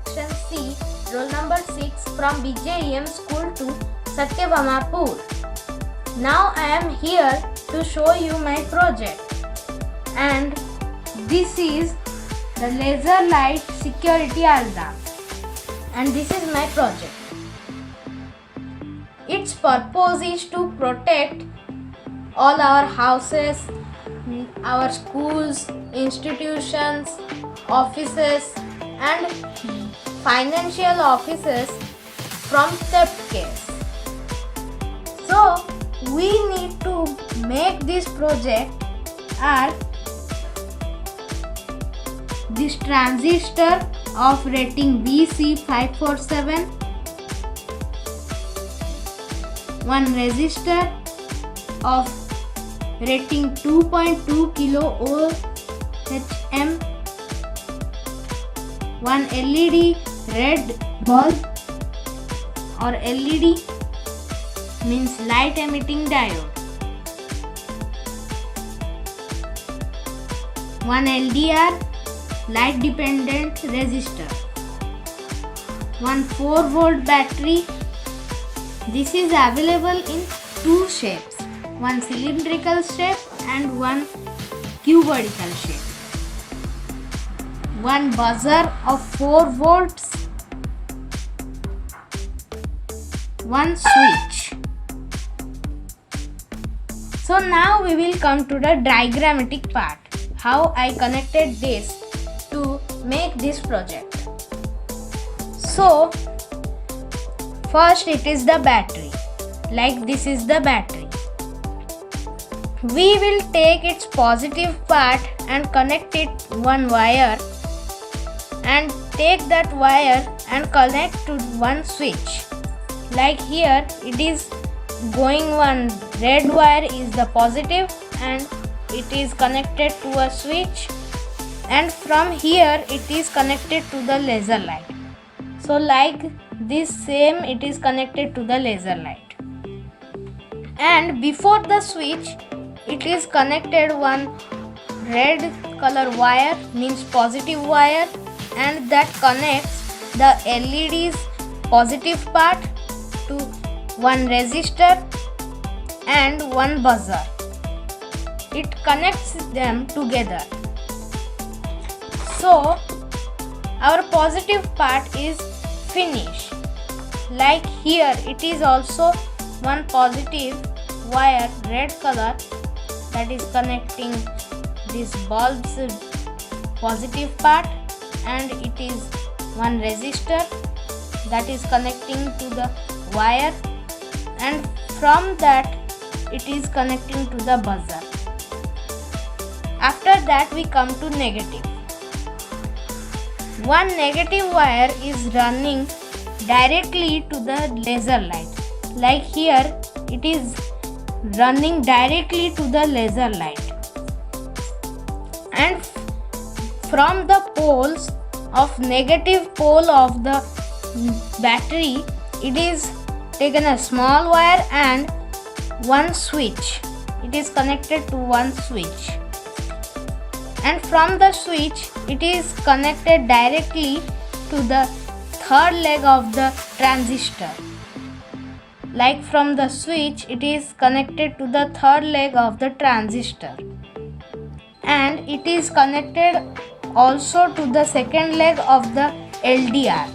section C, roll number 6 from BJEM school to Satyabamapur. Now I am here to show you my project, and this is the laser light security alarm, and this is my project. Its purpose is to protect all our houses, our schools, institutions, offices and financial offices from theft case. So we need to make this project are this transistor of rating BC547, one resistor of rating 2.2 kilo ohm, one LED red bulb or LED means light emitting diode, one LDR light dependent resistor, one 4-volt battery. This is available in two shapes, one cylindrical shape and one cuboidal shape. One buzzer of 4 volts, one switch. So now we will come to the diagrammatic part, how I connected this to make this project. So first it is the battery, like this is the battery. We will take its positive part and connect it one wire and take that wire and connect to one switch. Like here it is going, one red wire is the positive and it is connected to a switch, and from here it is connected to the laser light. So like this same it is connected to the laser light, and before the switch it is connected one red color wire means positive wire, and that connects the LED's positive part to one resistor and one buzzer. It connects them together. So our positive part is finished. Like here it is also one positive wire red color that is connecting this bulb's positive part, and it is one resistor that is connecting to the wire, and from that it is connecting to the buzzer. After that we come to negative. One negative wire is running directly to the laser light. Like here it is running directly to the laser light, and from the poles of negative pole of the battery it is taken a small wire and one switch. It is connected to one switch, and from the switch it is connected directly to the third leg of the transistor. Like from the switch it is connected to the third leg of the transistor, and it is connected also to the second leg of the LDR.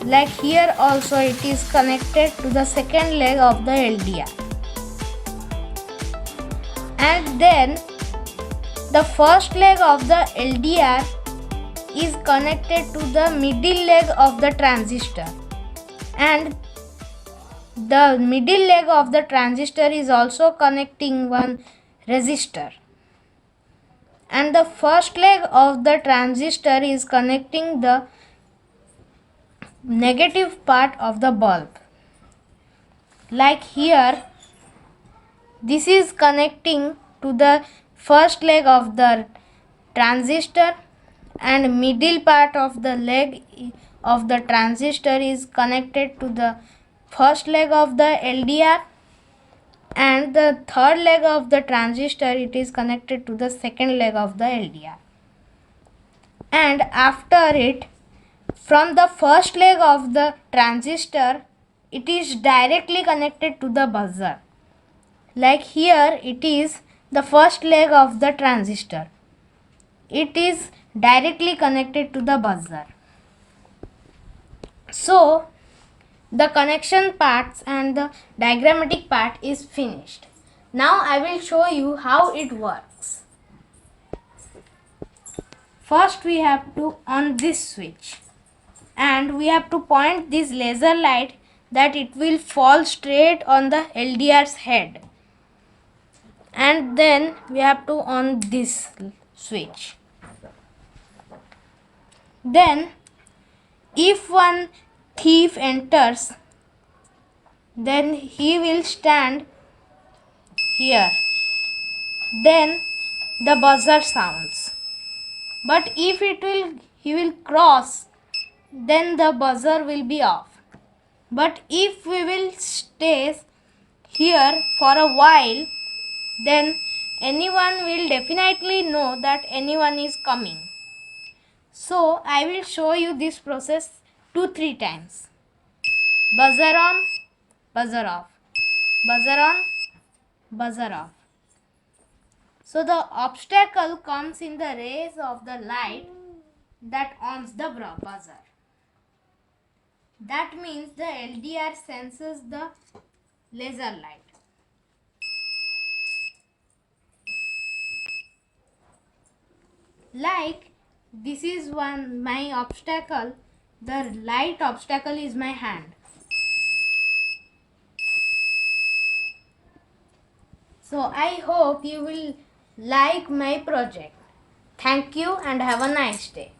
Like here also it is connected to the second leg of the LDR, and then the first leg of the LDR is connected to the middle leg of the transistor, and the middle leg of the transistor is also connecting one resistor, and the first leg of the transistor is connecting the negative part of the bulb. Like here this is connecting to the first leg of the transistor, and middle part of the leg of the transistor is connected to the first leg of the LDR, and the third leg of the transistor it is connected to the second leg of the LDR. And after it From the first leg of the transistor, it is directly connected to the buzzer. Like here, it is the first leg of the transistor. It is directly connected to the buzzer. So, the connection parts and the diagrammatic part is finished. Now I will show you how it works. First we have to on this switch and we have to point this laser light that it will fall straight on the LDR's head. And then we have to on this switch. Then if one thief enters, then he will stand here. Then the buzzer sounds. But if he will cross, then the buzzer will be off. But if we will stay here for a while, then anyone will definitely know that anyone is coming. So I will show you this process 2-3 times. Buzzer on, buzzer off, buzzer on, buzzer off. So the obstacle comes in the rays of the light that ons the buzzer. That means the LDR senses the laser light. Like this is my obstacle, the light obstacle is my hand. So I hope you will like my project. Thank you and have a nice day.